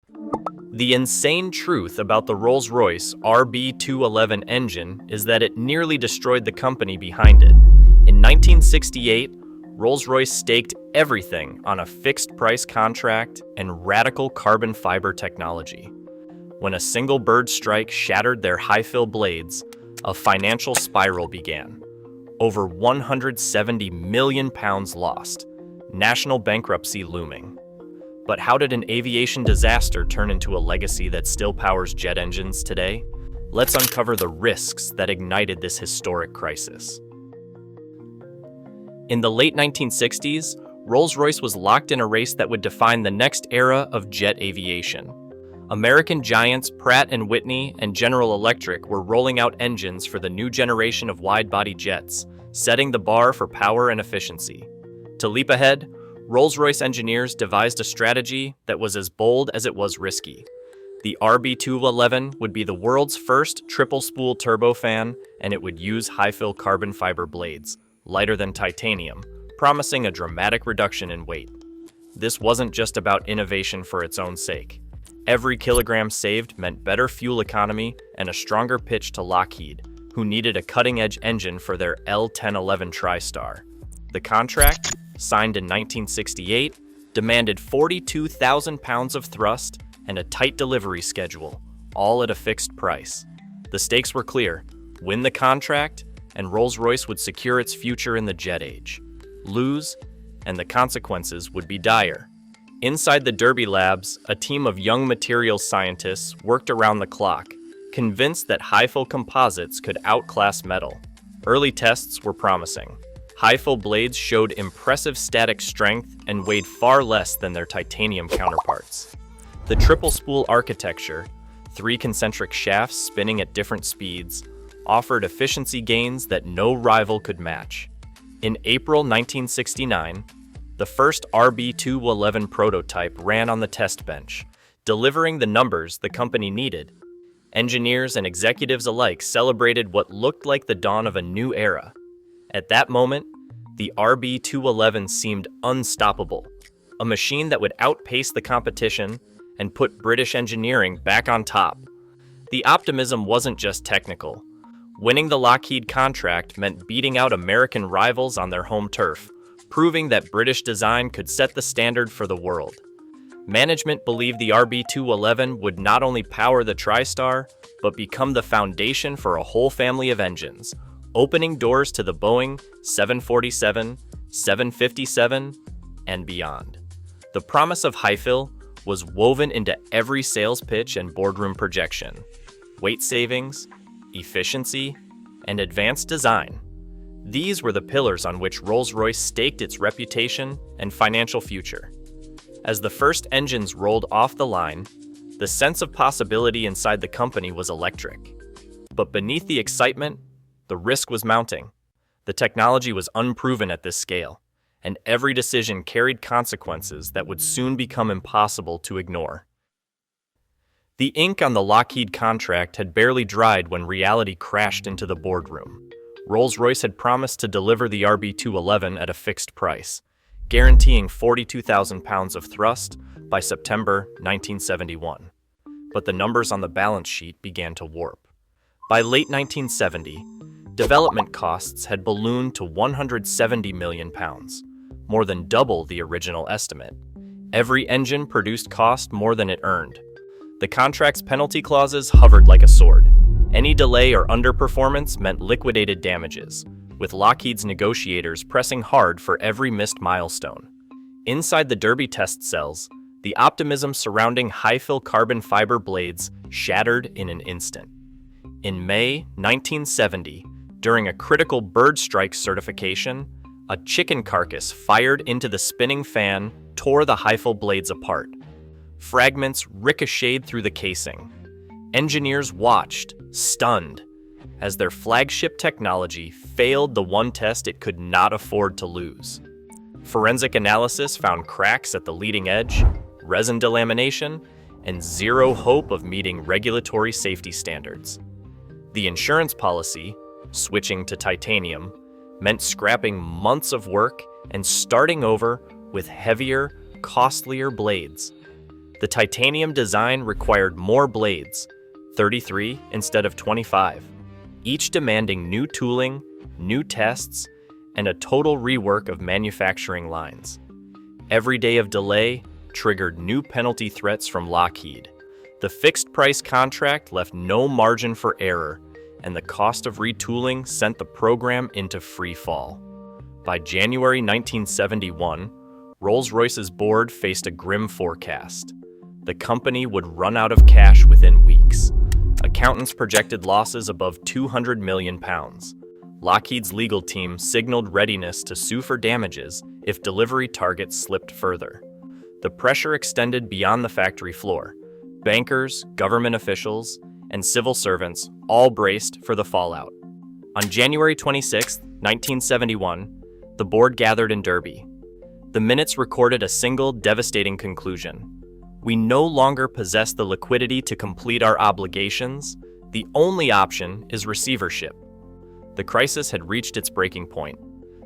The insane truth about the Rolls-Royce RB211 engine is that it nearly destroyed the company behind it. In 1968, Rolls-Royce staked everything on a fixed-price contract and radical carbon fiber technology. When a single bird strike shattered their high-fill blades, a financial spiral began. Over 170 million pounds lost, national bankruptcy looming. But how did an aviation disaster turn into a legacy that still powers jet engines today? Let's uncover the risks that ignited this historic crisis. In the late 1960s, Rolls-Royce was locked in a race that would define the next era of jet aviation. American giants Pratt & Whitney and General Electric were rolling out engines for the new generation of wide-body jets, setting the bar for power and efficiency. To leap ahead, Rolls-Royce engineers devised a strategy that was as bold as it was risky. The RB211 would be the world's first triple-spool turbofan, and it would use high-fill carbon fiber blades, lighter than titanium, promising a dramatic reduction in weight. This wasn't just about innovation for its own sake. Every kilogram saved meant better fuel economy and a stronger pitch to Lockheed, who needed a cutting-edge engine for their L-1011 TriStar. The contract, signed in 1968, demanded 42,000 pounds of thrust and a tight delivery schedule, all at a fixed price. The stakes were clear: win the contract, and Rolls-Royce would secure its future in the jet age. Lose, and the consequences would be dire. Inside the Derby labs, a team of young materials scientists worked around the clock, convinced that high-fill composites could outclass metal. Early tests were promising. High-fill blades showed impressive static strength and weighed far less than their titanium counterparts. The triple-spool architecture, 3 concentric shafts spinning at different speeds, offered efficiency gains that no rival could match. In April 1969, the first RB211 prototype ran on the test bench, delivering the numbers the company needed. Engineers and executives alike celebrated what looked like the dawn of a new era. At that moment, the RB211 seemed unstoppable, a machine that would outpace the competition and put British engineering back on top. The optimism wasn't just technical. Winning the Lockheed contract meant beating out American rivals on their home turf, proving that British design could set the standard for the world. Management believed the RB211 would not only power the TriStar, but become the foundation for a whole family of engines, opening doors to the Boeing 747, 757, and beyond. The promise of high-fill was woven into every sales pitch and boardroom projection. Weight savings, efficiency, and advanced design. These were the pillars on which Rolls-Royce staked its reputation and financial future. As the first engines rolled off the line, the sense of possibility inside the company was electric. But beneath the excitement, the risk was mounting. The technology was unproven at this scale, and every decision carried consequences that would soon become impossible to ignore. The ink on the Lockheed contract had barely dried when reality crashed into the boardroom. Rolls-Royce had promised to deliver the RB211 at a fixed price, guaranteeing 42,000 pounds of thrust by September 1971. But the numbers on the balance sheet began to warp. By late 1970, development costs had ballooned to 170 million pounds, more than double the original estimate. Every engine produced cost more than it earned. The contract's penalty clauses hovered like a sword. Any delay or underperformance meant liquidated damages, with Lockheed's negotiators pressing hard for every missed milestone. Inside the Derby test cells, the optimism surrounding high-fill carbon fiber blades shattered in an instant. In May 1970, during a critical bird strike certification, a chicken carcass fired into the spinning fan tore the high-fill blades apart. Fragments ricocheted through the casing. Engineers watched, stunned, as their flagship technology failed the one test it could not afford to lose. Forensic analysis found cracks at the leading edge, resin delamination, and zero hope of meeting regulatory safety standards. The insurance policy, switching to titanium, meant scrapping months of work and starting over with heavier, costlier blades. The titanium design required more blades, 33 instead of 25, each demanding new tooling, new tests, and a total rework of manufacturing lines. Every day of delay triggered new penalty threats from Lockheed. The fixed-price contract left no margin for error, and the cost of retooling sent the program into free fall. By January 1971, Rolls-Royce's board faced a grim forecast. The company would run out of cash within weeks. Accountants projected losses above £200 million. Lockheed's legal team signaled readiness to sue for damages if delivery targets slipped further. The pressure extended beyond the factory floor. Bankers, government officials, and civil servants all braced for the fallout. On January 26, 1971, the board gathered in Derby. The minutes recorded a single devastating conclusion. We no longer possess the liquidity to complete our obligations. The only option is receivership. The crisis had reached its breaking point.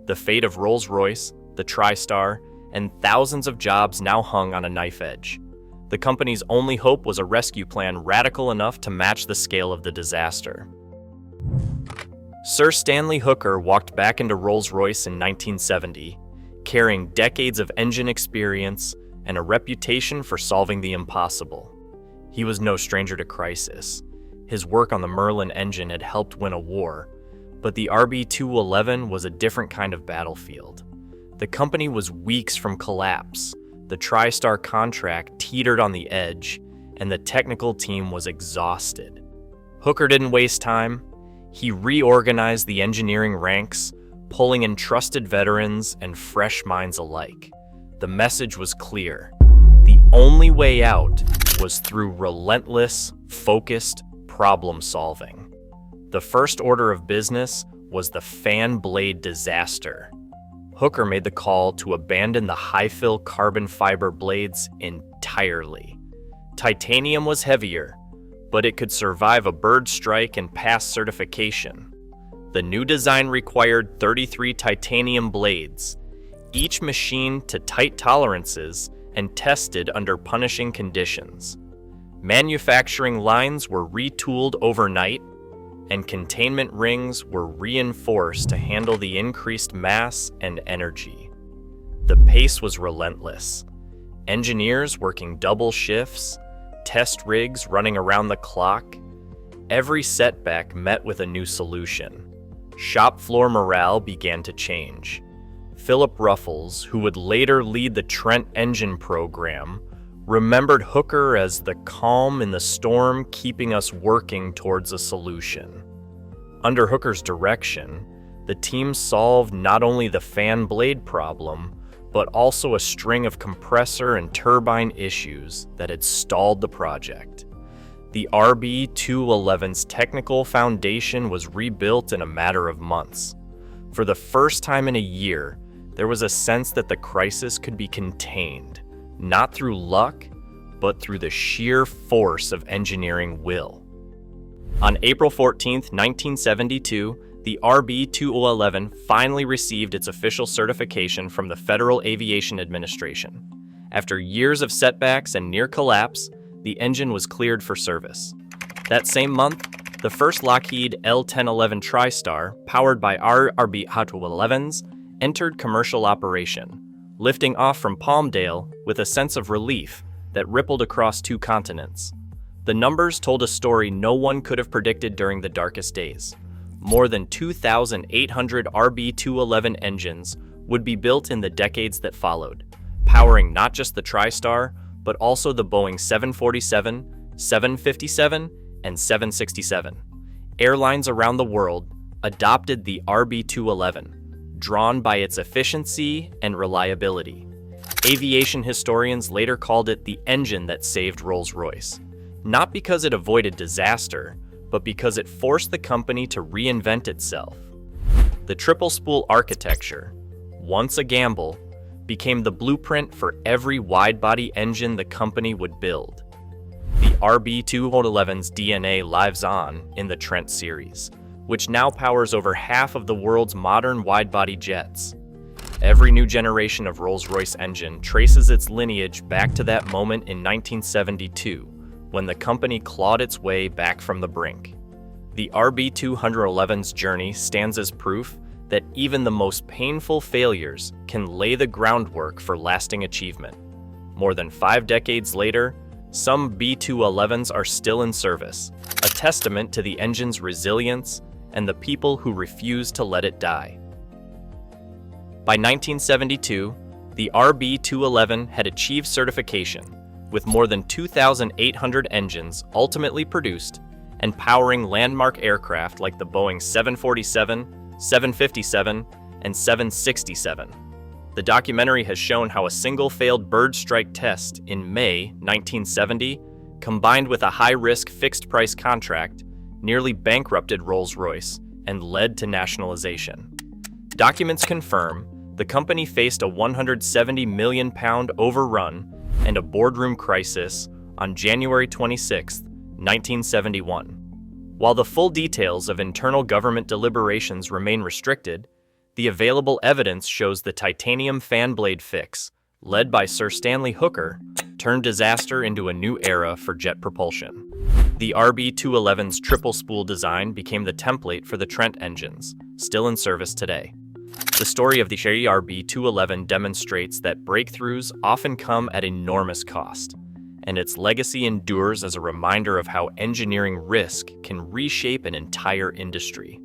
The fate of Rolls-Royce, the TriStar, and thousands of jobs now hung on a knife edge. The company's only hope was a rescue plan radical enough to match the scale of the disaster. Sir Stanley Hooker walked back into Rolls-Royce in 1970, carrying decades of engine experience and a reputation for solving the impossible. He was no stranger to crisis. His work on the Merlin engine had helped win a war, but the RB211 was a different kind of battlefield. The company was weeks from collapse. The TriStar contract teetered on the edge, and the technical team was exhausted. Hooker didn't waste time. He reorganized the engineering ranks, pulling in trusted veterans and fresh minds alike. The message was clear. The only way out was through relentless, focused problem solving. The first order of business was the fan blade disaster. Hooker made the call to abandon the high-fill carbon fiber blades entirely. Titanium was heavier, but it could survive a bird strike and pass certification. The new design required 33 titanium blades, each machined to tight tolerances and tested under punishing conditions. Manufacturing lines were retooled overnight, and containment rings were reinforced to handle the increased mass and energy. The pace was relentless. Engineers working double shifts, test rigs running around the clock. Every setback met with a new solution. Shop floor morale began to change. Philip Ruffles, who would later lead the Trent engine program, remembered Hooker as the calm in the storm keeping us working towards a solution. Under Hooker's direction, the team solved not only the fan blade problem, but also a string of compressor and turbine issues that had stalled the project. The RB211's technical foundation was rebuilt in a matter of months. For the first time in a year, there was a sense that the crisis could be contained, not through luck, but through the sheer force of engineering will. On April 14, 1972, the RB211 finally received its official certification from the Federal Aviation Administration. After years of setbacks and near collapse, the engine was cleared for service. That same month, the first Lockheed L-1011 TriStar, powered by RB211s, entered commercial operation, lifting off from Palmdale with a sense of relief that rippled across 2 continents. The numbers told a story no one could have predicted during the darkest days. More than 2,800 RB211 engines would be built in the decades that followed, powering not just the TriStar, but also the Boeing 747, 757, and 767. Airlines around the world adopted the RB211, drawn by its efficiency and reliability. Aviation historians later called it the engine that saved Rolls-Royce, not because it avoided disaster, but because it forced the company to reinvent itself. The triple-spool architecture, once a gamble, became the blueprint for every wide-body engine the company would build. The RB211's DNA lives on in the Trent series, which now powers over half of the world's modern wide-body jets. Every new generation of Rolls-Royce engine traces its lineage back to that moment in 1972, when the company clawed its way back from the brink. The RB211's journey stands as proof that even the most painful failures can lay the groundwork for lasting achievement. More than 5 decades later, some B211s are still in service, a testament to the engine's resilience and the people who refuse to let it die. By 1972, the RB211 had achieved certification, with more than 2,800 engines ultimately produced and powering landmark aircraft like the Boeing 747, 757, and 767. The documentary has shown how a single failed bird strike test in May 1970, combined with a high-risk fixed-price contract, nearly bankrupted Rolls-Royce and led to nationalization. Documents confirm the company faced a £170 million overrun and a boardroom crisis on January 26, 1971. While the full details of internal government deliberations remain restricted, the available evidence shows the titanium fan blade fix, led by Sir Stanley Hooker, turned disaster into a new era for jet propulsion. The RB211's triple spool design became the template for the Trent engines, still in service today. The story of the RB211 demonstrates that breakthroughs often come at enormous cost, and its legacy endures as a reminder of how engineering risk can reshape an entire industry.